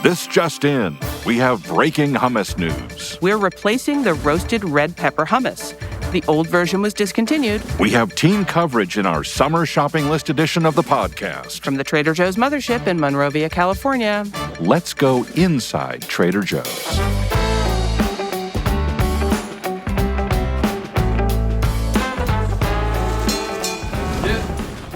This just in, we have breaking hummus news. We're replacing the roasted red pepper hummus. The old version was discontinued. We have teen coverage in our summer shopping list edition of the podcast. From the Trader Joe's mothership in Monrovia, California. Let's go inside Trader Joe's.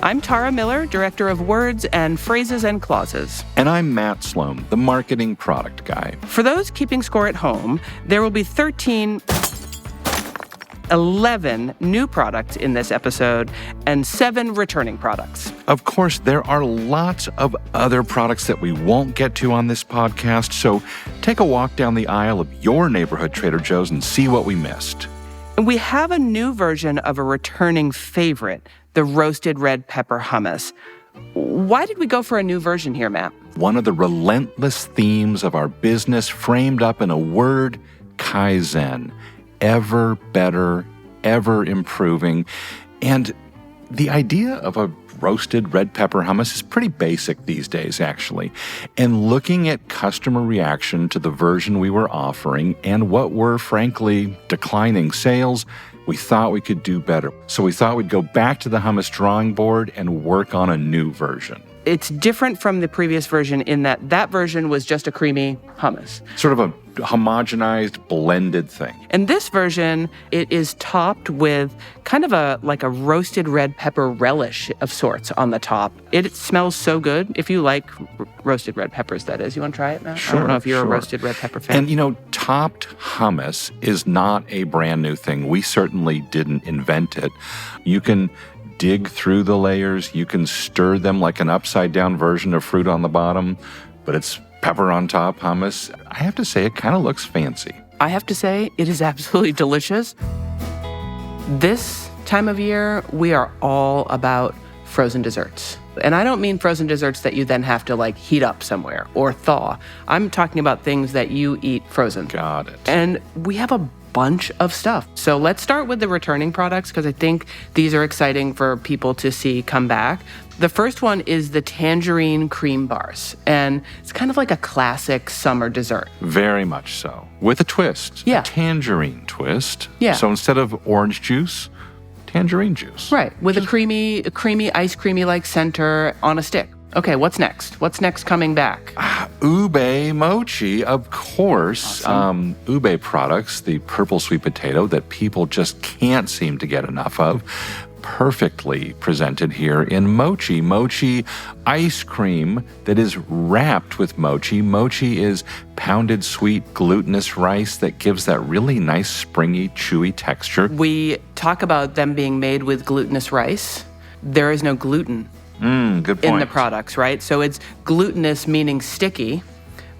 I'm Tara Miller, Director of Words and Phrases and Clauses. And I'm Matt Sloan, the Marketing Product Guy. For those keeping score at home, there will be 11 new products in this episode and 7 returning products. Of course, there are lots of other products that we won't get to on this podcast, so take a walk down the aisle of your neighborhood Trader Joe's and see what we missed. We have a new version of a returning favorite, the roasted red pepper hummus. Why did we go for a new version here, Matt? One of the relentless themes of our business framed up in a word, Kaizen. Ever better, ever improving. And the idea of a roasted red pepper hummus is pretty basic these days, actually. And looking at customer reaction to the version we were offering and what were, frankly, declining sales, we thought we could do better. So we thought we'd go back to the hummus drawing board and work on a new version. It's different from the previous version in that version was just a creamy hummus. Sort of a homogenized, blended thing. In this version, it is topped with kind of a roasted red pepper relish of sorts on the top. It smells so good. If you like roasted red peppers, that is. You want to try it, Matt? Sure, I don't know if you're sure. a roasted red pepper fan. And, topped hummus is not a brand new thing. We certainly didn't invent it. You can dig through the layers. You can stir them like an upside-down version of fruit on the bottom, but it's pepper on top hummus. I have to say, it kind of looks fancy. I have to say, it is absolutely delicious. This time of year, we are all about frozen desserts. And I don't mean frozen desserts that you then have to heat up somewhere or thaw. I'm talking about things that you eat frozen. Got it. And we have a bunch of stuff. So let's start with the returning products because I think these are exciting for people to see come back. The first one is the tangerine cream bars, and it's kind of like a classic summer dessert. Very much so. With a twist. Yeah. A tangerine twist. Yeah. So instead of orange juice, tangerine juice. Right, with a creamy, ice creamy-like center on a stick. Okay, what's next? What's next coming back? Ube mochi, of course. Awesome. Ube products, the purple sweet potato that people just can't seem to get enough of, perfectly presented here in mochi. Mochi ice cream that is wrapped with mochi. Mochi is pounded sweet glutinous rice that gives that really nice springy, chewy texture. We talk about them being made with glutinous rice. There is no gluten. Good point. In the products, right? So it's glutinous meaning sticky,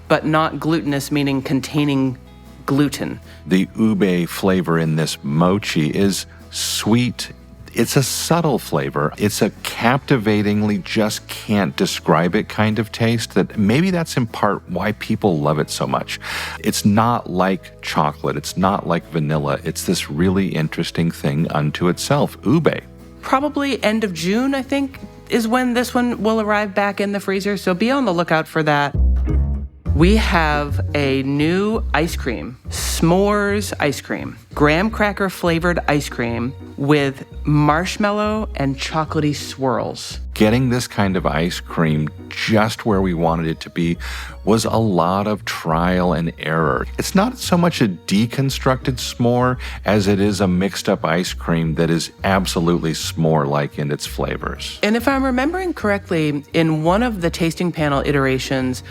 but not glutinous meaning containing gluten. The ube flavor in this mochi is sweet. It's a subtle flavor. It's a captivatingly just can't describe it kind of taste that maybe that's in part why people love it so much. It's not like chocolate. It's not like vanilla. It's this really interesting thing unto itself, ube. Probably end of June, I think, is when this one will arrive back in the freezer. So be on the lookout for that. We have a new ice cream, s'mores ice cream, graham cracker flavored ice cream with marshmallow and chocolatey swirls. Getting this kind of ice cream just where we wanted it to be was a lot of trial and error. It's not so much a deconstructed s'more as it is a mixed up ice cream that is absolutely s'more-like in its flavors. And if I'm remembering correctly, in one of the tasting panel iterations,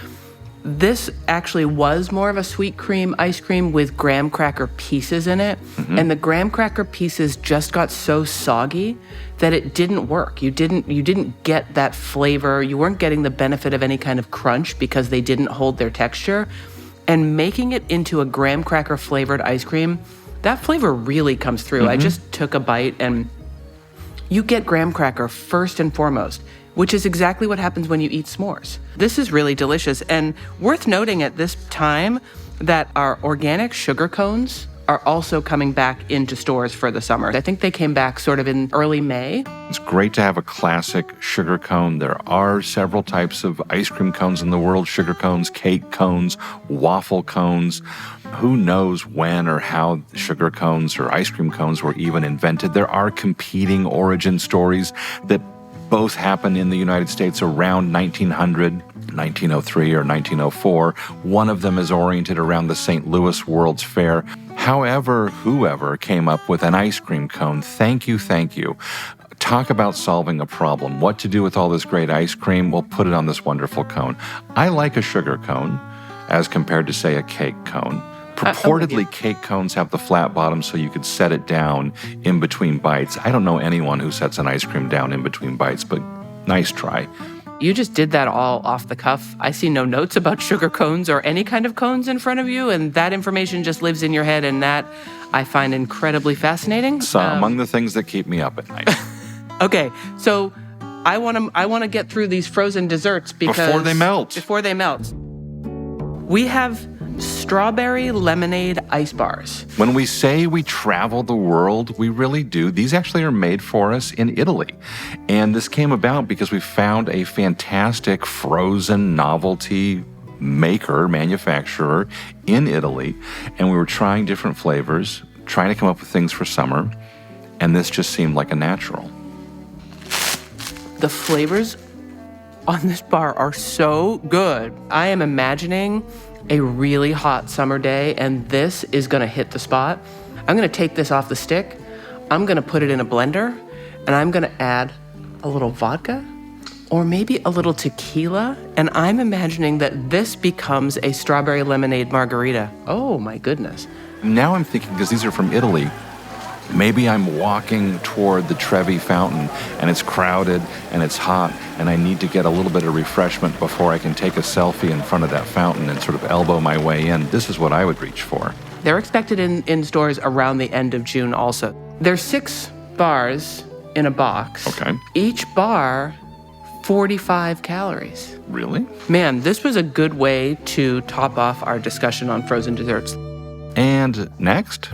this actually was more of a sweet cream ice cream with graham cracker pieces in it. Mm-hmm. And the graham cracker pieces just got so soggy that it didn't work. You didn't get that flavor. You weren't getting the benefit of any kind of crunch because they didn't hold their texture. And making it into a graham cracker flavored ice cream, that flavor really comes through. Mm-hmm. I just took a bite and you get graham cracker first and foremost, which is exactly what happens when you eat s'mores. This is really delicious, and worth noting at this time that our organic sugar cones are also coming back into stores for the summer. I think they came back sort of in early May. It's great to have a classic sugar cone. There are several types of ice cream cones in the world: sugar cones, cake cones, waffle cones. Who knows when or how sugar cones or ice cream cones were even invented? There are competing origin stories that both happened in the United States around 1900, 1903, or 1904. One of them is oriented around the St. Louis World's Fair. However, whoever came up with an ice cream cone, thank you, thank you. Talk about solving a problem. What to do with all this great ice cream? We'll put it on this wonderful cone. I like a sugar cone as compared to, say, a cake cone. Purportedly, cake cones have the flat bottom so you could set it down in between bites. I don't know anyone who sets an ice cream down in between bites, but nice try. You just did that all off the cuff. I see no notes about sugar cones or any kind of cones in front of you, and that information just lives in your head, and that I find incredibly fascinating. So among the things that keep me up at night. Okay, so I want to get through these frozen desserts Before they melt. We have strawberry lemonade ice bars. When we say we travel the world, we really do. These actually are made for us in Italy. And this came about because we found a fantastic frozen novelty manufacturer in Italy. And we were trying different flavors, trying to come up with things for summer. And this just seemed like a natural. The flavors on this bar are so good. I am imagining a really hot summer day, and this is gonna hit the spot. I'm gonna take this off the stick, I'm gonna put it in a blender, and I'm gonna add a little vodka, or maybe a little tequila, and I'm imagining that this becomes a strawberry lemonade margarita. Oh my goodness. Now I'm thinking, because these are from Italy, maybe I'm walking toward the Trevi Fountain and it's crowded and it's hot and I need to get a little bit of refreshment before I can take a selfie in front of that fountain and sort of elbow my way in. This is what I would reach for. They're expected in stores around the end of June also. There's 6 bars in a box. Okay. Each bar, 45 calories. Really? Man, this was a good way to top off our discussion on frozen desserts. And next?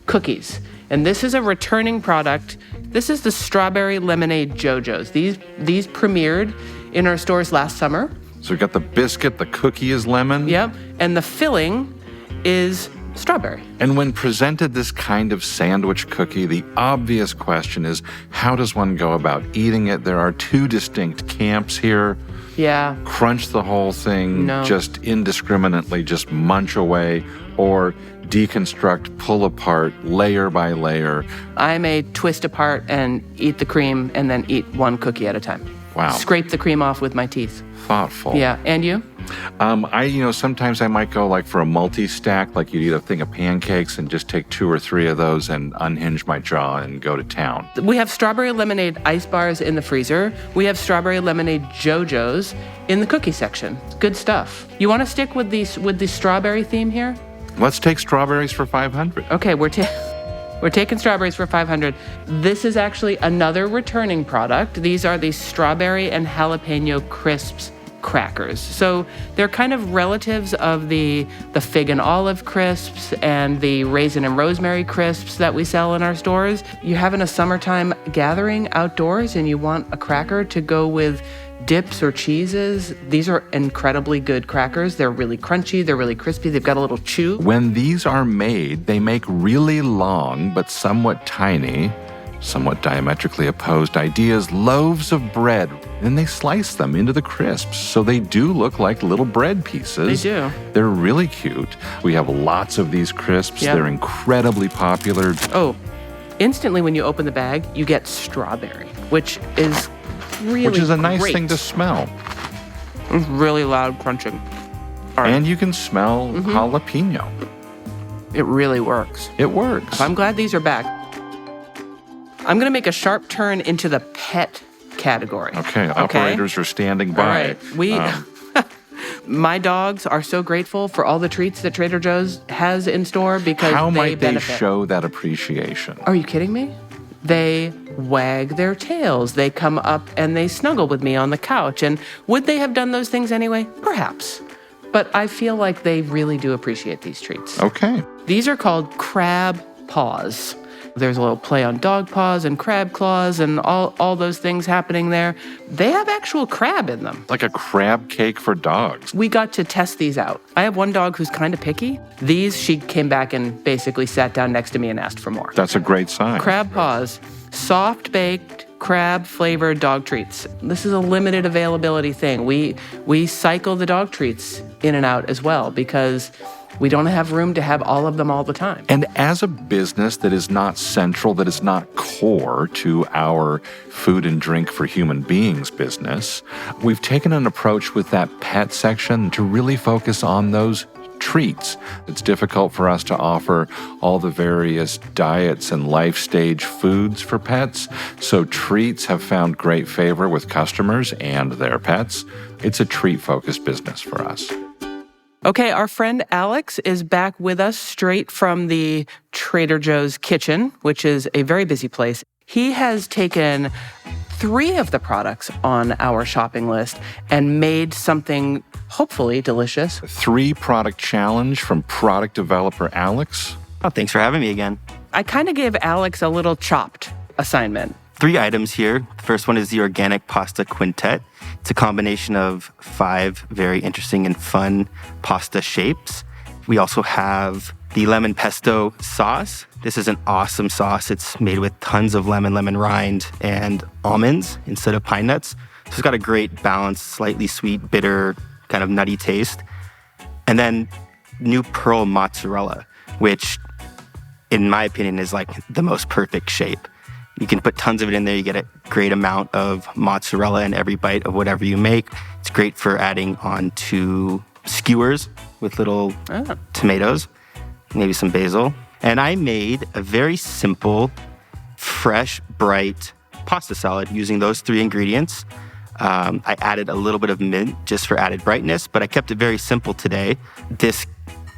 Cookies. And this is a returning product. This is the strawberry lemonade JoJo's. These premiered in our stores last summer. So we've got the biscuit, the cookie is lemon. Yep. And the filling is strawberry. And when presented this kind of sandwich cookie, the obvious question is, how does one go about eating it? There are 2 distinct camps here. Yeah. Crunch the whole thing, No. just indiscriminately, just munch away, or deconstruct, pull apart, layer by layer. I may twist apart and eat the cream and then eat one cookie at a time. Wow. Scrape the cream off with my teeth. Thoughtful. Yeah. And you? Sometimes I might go like for a multi-stack, like you'd eat a thing of pancakes and just take 2 or 3 of those and unhinge my jaw and go to town. We have strawberry lemonade ice bars in the freezer. We have strawberry lemonade JoJo's in the cookie section. Good stuff. You want to stick with the strawberry theme here? Let's take strawberries for 500. Okay, we're taking strawberries for 500. This is actually another returning product. These are the strawberry and jalapeno crisps crackers. So they're kind of relatives of the fig and olive crisps and the raisin and rosemary crisps that we sell in our stores. You're having a summertime gathering outdoors and you want a cracker to go with dips or cheeses. These are incredibly good crackers. They're really crunchy, they're really crispy, they've got a little chew. When these are made, they make really long but somewhat tiny, somewhat diametrically opposed ideas, loaves of bread. Then they slice them into the crisps, so they do look like little bread pieces. They do. They're really cute. We have lots of these crisps. Yep. They're incredibly popular. Oh, instantly when you open the bag, you get strawberry, which is really Which is a nice great. thing to smell. It's really loud crunching. All right. And you can smell jalapeno. It really works. It works. I'm glad these are back. I'm going to make a sharp turn into the pet category. Okay, operators are standing by. All right. My dogs are so grateful for all the treats that Trader Joe's has in store because How they might they benefit. show that appreciation? Are you kidding me? They wag their tails. They come up and they snuggle with me on the couch. And would they have done those things anyway? Perhaps. but I feel like they really do appreciate these treats. Okay. These are called crab paws. There's a little play on dog paws and crab claws and all those things happening there. They have actual crab in them. Like a crab cake for dogs. We got to test these out. I have one dog who's kind of picky. These, she came back and basically sat down next to me and asked for more. That's a great sign. Crab paws, soft-baked, crab-flavored dog treats. This is a limited availability thing. We cycle the dog treats in and out as well because we don't have room to have all of them all the time. And as a business that is not central, that is not core to our food and drink for human beings business, we've taken an approach with that pet section to really focus on those treats. It's difficult for us to offer all the various diets and life stage foods for pets, so treats have found great favor with customers and their pets. It's a treat-focused business for us. Okay, our friend Alex is back with us straight from the Trader Joe's kitchen, which is a very busy place. He has taken 3 of the products on our shopping list and made something hopefully delicious. 3-product challenge from product developer Alex. Oh, thanks for having me again. I kind of gave Alex a little chopped assignment. 3 items here. The first one is the organic pasta quintet. It's a combination of 5 very interesting and fun pasta shapes. We also have the lemon pesto sauce. This is an awesome sauce. It's made with tons of lemon rind, and almonds instead of pine nuts. So it's got a great balance, slightly sweet, bitter, kind of nutty taste. And then new pearl mozzarella, which in my opinion is like the most perfect shape. You can put tons of it in there. You get a great amount of mozzarella in every bite of whatever you make. It's great for adding onto skewers with little tomatoes, maybe some basil. And I made a very simple, fresh, bright pasta salad using those 3 ingredients. I added a little bit of mint just for added brightness, but I kept it very simple today. This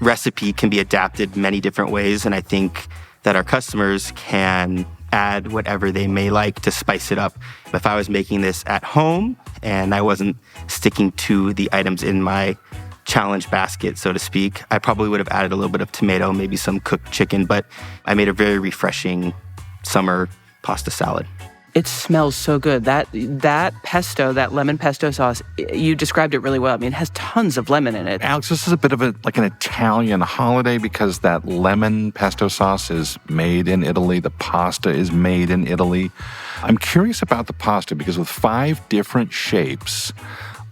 recipe can be adapted many different ways, and I think that our customers can add whatever they may like to spice it up. If I was making this at home and I wasn't sticking to the items in my challenge basket, so to speak, I probably would have added a little bit of tomato, maybe some cooked chicken, but I made a very refreshing summer pasta salad. It smells so good. That pesto, that lemon pesto sauce, you described it really well. I mean, it has tons of lemon in it. Alex, this is a bit of an Italian holiday because that lemon pesto sauce is made in Italy. The pasta is made in Italy. I'm curious about the pasta because with 5 different shapes,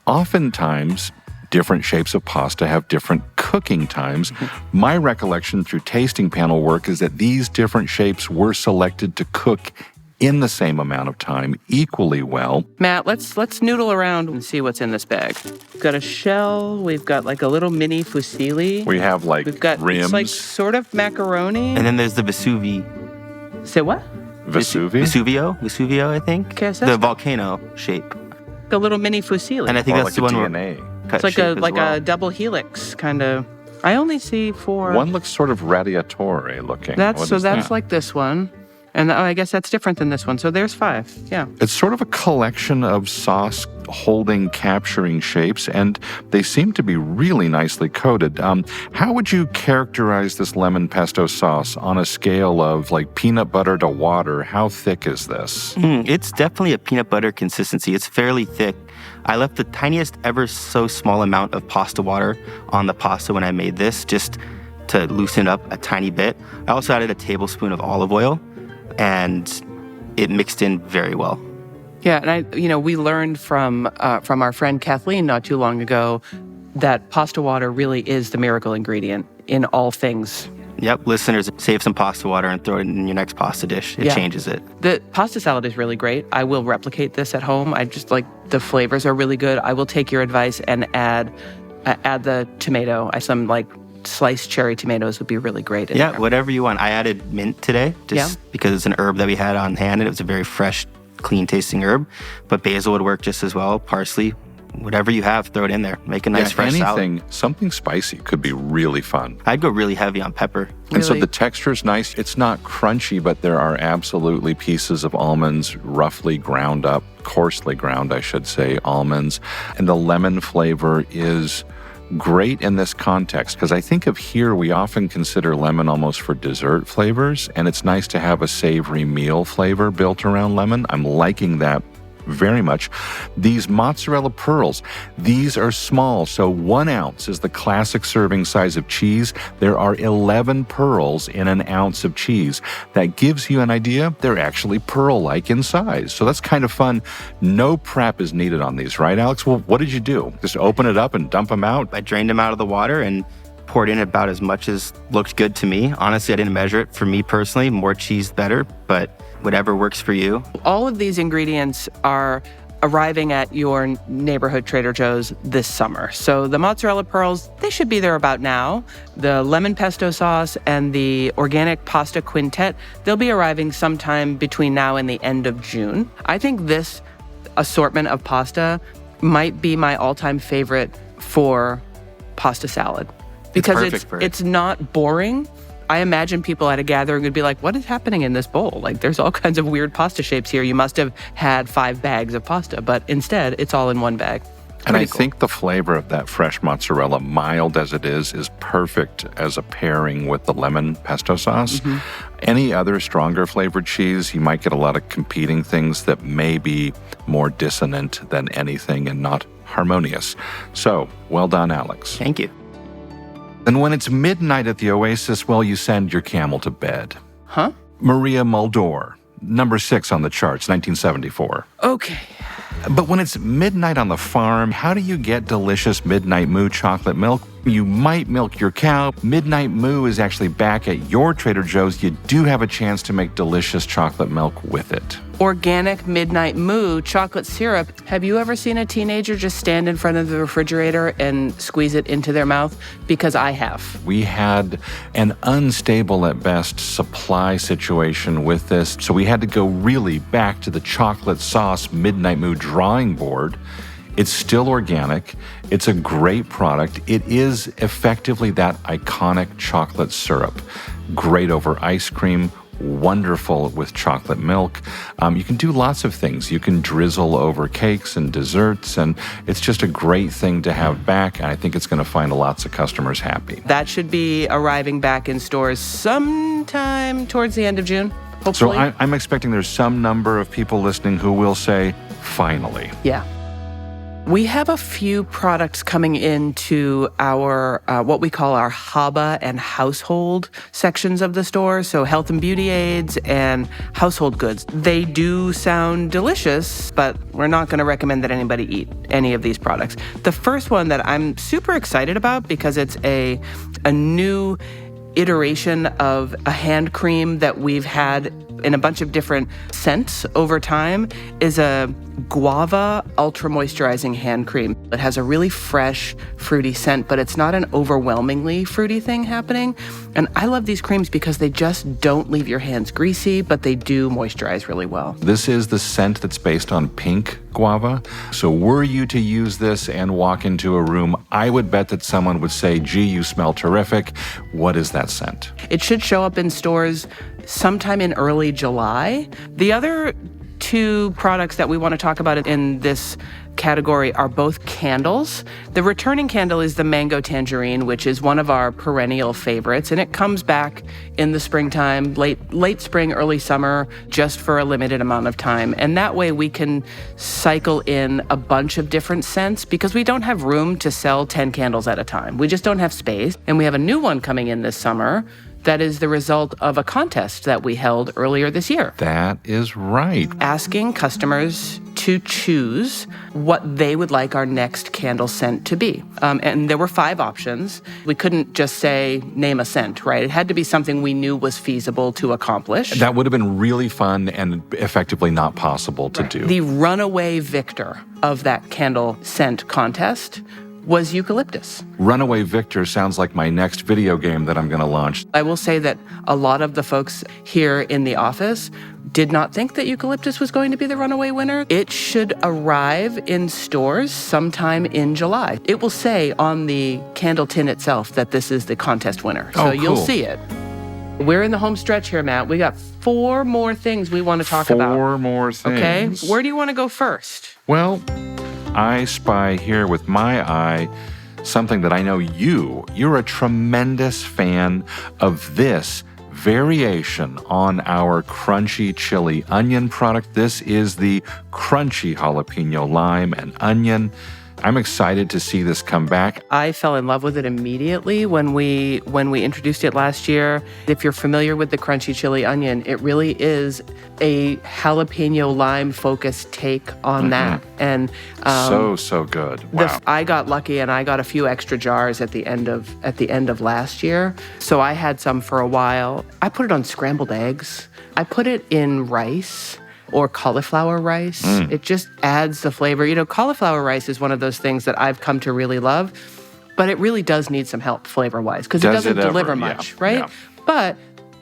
oftentimes different shapes of pasta have different cooking times. My recollection through tasting panel work is that these different shapes were selected to cook in the same amount of time, equally well. Matt, let's noodle around and see what's in this bag. We've got a shell. We've got like a little mini fusilli. We have like We've got rims. It's like sort of macaroni. And then there's the Vesuvio, Say what? I think. Okay, so the that's volcano shape. a little mini fusilli. And I think Or that's like the a one DNA. where cut it's shape as well. a double helix kind of. I only see 4. One looks sort of radiatore looking. That's What is that? like this one. And I guess that's different than this one. So there's 5. Yeah. It's sort of a collection of sauce holding, capturing shapes, and they seem to be really nicely coated. How would you characterize this lemon pesto sauce on a scale of like peanut butter to water? How thick is this? It's definitely a peanut butter consistency. It's fairly thick. I left the tiniest ever so small amount of pasta water on the pasta when I made this, just to loosen it up a tiny bit. I also added a tablespoon of olive oil, and it mixed in very well. Yeah, and we learned from our friend Kathleen not too long ago that pasta water really is the miracle ingredient in all things. Yep, listeners, save some pasta water and throw it in your next pasta dish. It changes it. The pasta salad is really great. I will replicate this at home. I just like the flavors are really good. I will take your advice and add the tomato. Some like sliced cherry tomatoes would be really great in there. Whatever you want. I added mint today just because it's an herb that we had on hand and it was a very fresh, clean tasting herb. But basil would work just as well. Parsley, whatever you have, throw it in there. Make a nice fresh salad. Something spicy could be really fun. I'd go really heavy on pepper. And so the texture is nice. It's not crunchy, but there are absolutely pieces of almonds roughly ground up, coarsely ground, I should say, almonds. And the lemon flavor is great in this context because I think of here we often consider lemon almost for dessert flavors, and it's nice to have a savory meal flavor built around lemon. I'm liking that very much. These mozzarella pearls, these are small, so 1 ounce is the classic serving size of cheese. There are 11 pearls in an ounce of cheese. That gives you an idea. They're actually pearl-like in size, so that's kind of fun. No prep is needed on these, right, Alex? Well, what did you do? Just open it up and dump them out? I drained them out of the water and poured in about as much as looked good to me. Honestly, I didn't measure it. For me personally, more cheese better, but whatever works for you. All of these ingredients are arriving at your neighborhood Trader Joe's this summer. So the mozzarella pearls, they should be there about now. The lemon pesto sauce and the organic pasta quintet, they'll be arriving sometime between now and the end of June. I think this assortment of pasta might be my all-time favorite for pasta salad. Because it's not boring. I imagine people at a gathering would be like, what is happening in this bowl? Like, there's all kinds of weird pasta shapes here. You must have had 5 bags of pasta, but instead, it's all in one bag. And I think the flavor of that fresh mozzarella, mild as it is perfect as a pairing with the lemon pesto sauce. Mm-hmm. Any other stronger flavored cheese, you might get a lot of competing things that may be more dissonant than anything and not harmonious. So, well done, Alex. Thank you. And when it's midnight at the Oasis, well, you send your camel to bed. Huh? Maria Muldaur, number 6 on the charts, 1974. Okay. But when it's midnight on the farm, how do you get delicious Midnight Moo chocolate milk? You might milk your cow. Midnight Moo is actually back at your Trader Joe's. You do have a chance to make delicious chocolate milk with it. Organic Midnight Moo chocolate syrup. Have you ever seen a teenager just stand in front of the refrigerator and squeeze it into their mouth? Because I have. We had an unstable at best supply situation with this, so we had to go really back to the chocolate sauce Midnight Moo drawing board. It's still organic. It's a great product. It is effectively that iconic chocolate syrup. Great over ice cream, wonderful with chocolate milk. You can do lots of things. You can drizzle over cakes and desserts, and it's just a great thing to have back, and I think it's going to find lots of customers happy. That should be arriving back in stores sometime towards the end of June, hopefully. So I'm expecting there's some number of people listening who will say, finally. Yeah. We have a few products coming into our, what we call our Haba and household sections of the store. So health and beauty aids and household goods. They do sound delicious, but we're not going to recommend that anybody eat any of these products. The first one that I'm super excited about because it's a new iteration of a hand cream that we've had in a bunch of different scents over time is a guava ultra moisturizing hand cream. It has a really fresh, fruity scent, but it's not an overwhelmingly fruity thing happening. And I love these creams because they just don't leave your hands greasy, but they do moisturize really well. This is the scent that's based on pink guava. So were you to use this and walk into a room, I would bet that someone would say, gee, you smell terrific. What is that scent? It should show up in stores sometime in early July. The other 2 products that we want to talk about in this category are both candles. The returning candle is the mango tangerine, which is one of our perennial favorites, and it comes back in the springtime, late spring, early summer, just for a limited amount of time. And that way we can cycle in a bunch of different scents because we don't have room to sell 10 candles at a time. We just don't have space. And we have a new one coming in this summer that is the result of a contest that we held earlier this year. That is right. Asking customers to choose what they would like our next candle scent to be. And there were 5 options. We couldn't just say, name a scent, right? It had to be something we knew was feasible to accomplish. That would have been really fun and effectively not possible to do. The runaway victor of that candle scent contest was eucalyptus. Runaway Victor sounds like my next video game that I'm going to launch. I will say that a lot of the folks here in the office did not think that eucalyptus was going to be the runaway winner. It should arrive in stores sometime in July. It will say on the candle tin itself that this is the contest winner. So you'll see it. We're in the home stretch here, Matt. We got 4 more things we want to talk about. 4 more things. Okay, where do you want to go first? Well, I spy here with my eye something that I know you're a tremendous fan of this variation on our crunchy chili onion product. This is the crunchy jalapeno lime and onion. I'm excited to see this come back. I fell in love with it immediately when we introduced it last year. If you're familiar with the crunchy chili onion, it really is a jalapeno lime focused take on that. And so good. Wow. I got lucky and I got a few extra jars at the end of last year. So I had some for a while. I put it on scrambled eggs. I put it in rice or cauliflower rice. It just adds the flavor. You know, cauliflower rice is one of those things that I've come to really love, but it really does need some help flavor-wise because it doesn't deliver much, right? Yeah. But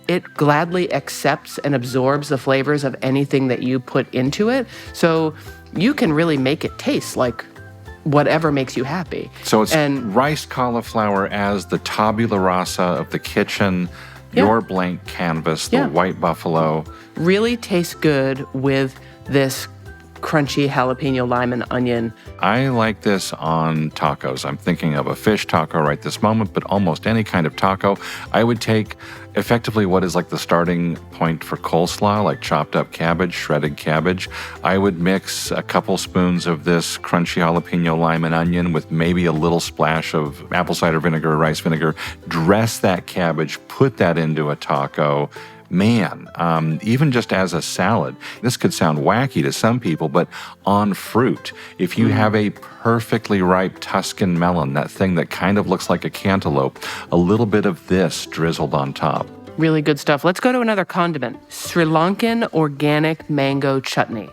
it gladly accepts and absorbs the flavors of anything that you put into it. So you can really make it taste like whatever makes you happy. So it's rice cauliflower as the tabula rasa of the kitchen, your blank canvas, the white buffalo. Really tastes good with this crunchy jalapeno lime and onion. I like this on tacos. I'm thinking of a fish taco right this moment, but almost any kind of taco. I would take effectively what is like the starting point for coleslaw, like chopped up cabbage, shredded cabbage. I would mix a couple spoons of this crunchy jalapeno lime and onion with maybe a little splash of apple cider vinegar or rice vinegar, dress that cabbage, put that into a taco. Man, even just as a salad, this could sound wacky to some people, but on fruit, if you have a perfectly ripe Tuscan melon, that thing that kind of looks like a cantaloupe, a little bit of this drizzled on top. Really good stuff. Let's go to another condiment, Sri Lankan organic mango chutney.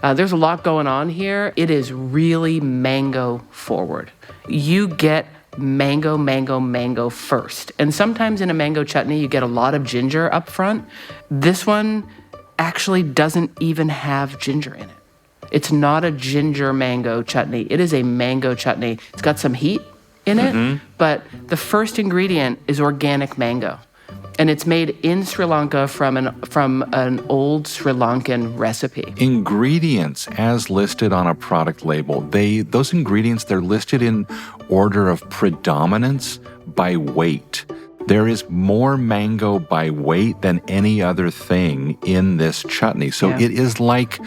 There's a lot going on here. It is really mango forward. You get mango first. And sometimes in a mango chutney, you get a lot of ginger up front. This one actually doesn't even have ginger in it. It's not a ginger mango chutney. It is a mango chutney. It's got some heat in it, but the first ingredient is organic mango. And it's made in Sri Lanka from an old Sri Lankan recipe. Ingredients as listed on a product label, those ingredients, they're listed in order of predominance by weight. There is more mango by weight than any other thing in this chutney. So it's like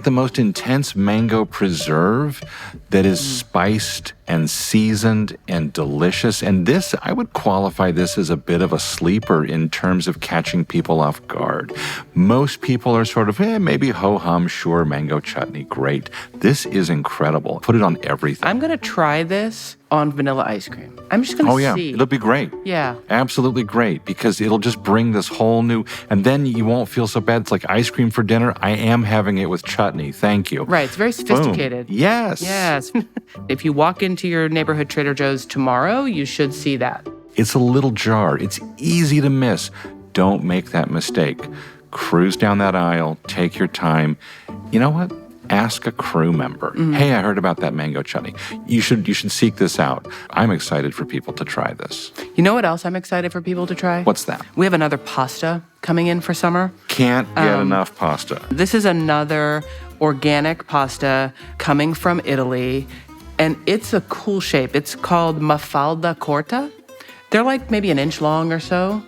the most intense mango preserve that is spiced and seasoned and delicious. And this, I would qualify this as a bit of a sleeper in terms of catching people off guard. Most people are sort of, maybe ho-hum, sure, mango chutney, great. This is incredible. Put it on everything. I'm going to try this on vanilla ice cream. I'm just going to see. It'll be great. Yeah. Absolutely great, because it'll just bring this whole new, and then you won't feel so bad. It's like ice cream for dinner. I am having it with chutney. Thank you. Right. It's very sophisticated. Boom. Yes. Yes. If you walk into your neighborhood Trader Joe's tomorrow, you should see that. It's a little jar. It's easy to miss. Don't make that mistake. Cruise down that aisle. Take your time. You know what? Ask a crew member. Hey, I heard about that mango chutney. You should seek this out. I'm excited for people to try this. You know what else I'm excited for people to try? What's that? We have another pasta coming in for summer. Can't get enough pasta. This is another organic pasta coming from Italy, and it's a cool shape. It's called mafalda corta. They're like maybe an inch long or so,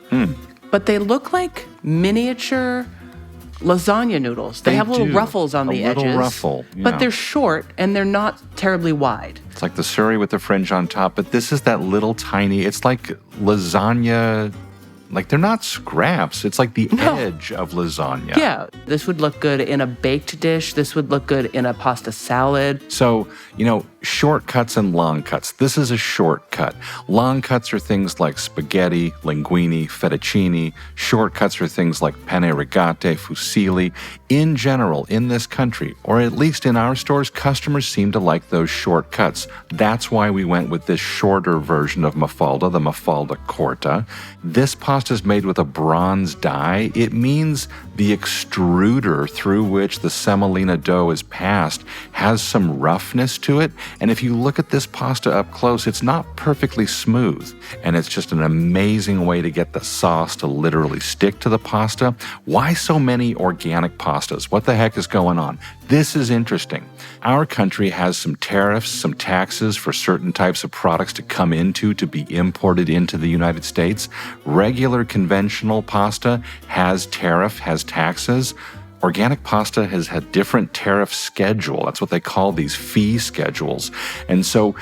but they look like miniature lasagna noodles. They have little ruffles on the edges. A little ruffle, yeah. But they're short and they're not terribly wide. It's like the suri with the fringe on top, but this is that little tiny, it's like lasagna. Like, they're not scraps. It's like the edge of lasagna. Yeah. This would look good in a baked dish. This would look good in a pasta salad. So, shortcuts and long cuts. This is a shortcut. Long cuts are things like spaghetti, linguine, fettuccine. Shortcuts are things like penne rigate, fusilli. In general, in this country, or at least in our stores, customers seem to like those shortcuts. That's why we went with this shorter version of mafalda, the mafalda corta. This pasta is made with a bronze die. It means the extruder through which the semolina dough is passed has some roughness to it, And if you look at this pasta up close, it's not perfectly smooth. And it's just an amazing way to get the sauce to literally stick to the pasta. Why so many organic pastas? What the heck is going on? This is interesting. Our country has some tariffs, some taxes for certain types of products to come into, to be imported into the United States. Regular conventional pasta has tariff, has taxes. Organic pasta has had different tariff schedule. That's what they call these fee schedules. And so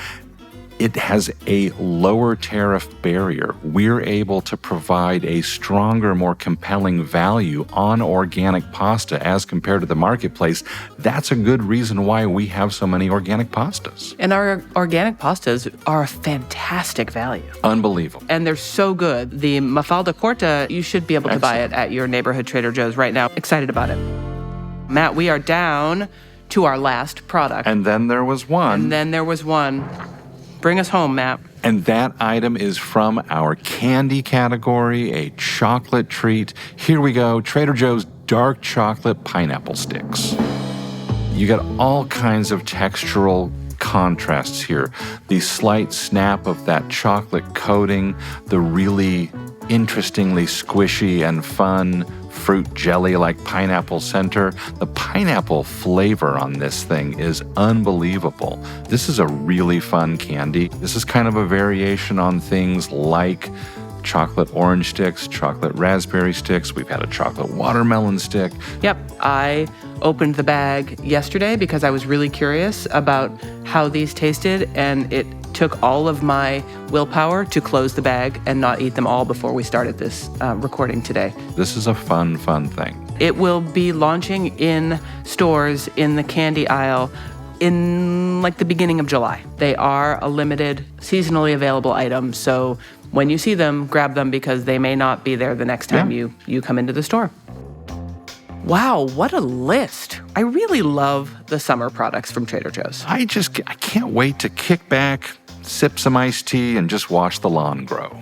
it has a lower tariff barrier. We're able to provide a stronger, more compelling value on organic pasta as compared to the marketplace. That's a good reason why we have so many organic pastas. And our organic pastas are a fantastic value. Unbelievable. And they're so good. The Mafalda Corta, you should be able to buy it at your neighborhood Trader Joe's right now. Excited about it. Matt, we are down to our last product. And then there was one. Bring us home, Matt. And that item is from our candy category, a chocolate treat. Here we go, Trader Joe's dark chocolate pineapple sticks. You got all kinds of textural contrasts here. The slight snap of that chocolate coating, the really interestingly squishy and fun fruit jelly like pineapple center. The pineapple flavor on this thing is unbelievable. This is a really fun candy. This is kind of a variation on things like chocolate orange sticks, chocolate raspberry sticks. We've had a chocolate watermelon stick. Yep, I opened the bag yesterday because I was really curious about how these tasted, and it took all of my willpower to close the bag and not eat them all before we started this recording today. This is a fun thing. It will be launching in stores in the candy aisle in like the beginning of July. They are a limited, seasonally available item, so when you see them, grab them because they may not be there the next time you come into the store. Wow, what a list. I really love the summer products from Trader Joe's. I can't wait to kick back, sip some iced tea, and just watch the lawn grow.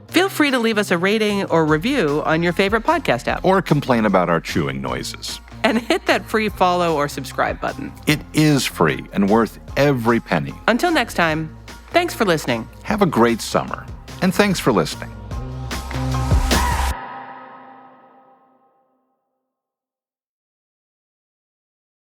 Feel free to leave us a rating or review on your favorite podcast app. Or complain about our chewing noises. And hit that free follow or subscribe button. It is free and worth every penny. Until next time, thanks for listening. Have a great summer, and thanks for listening.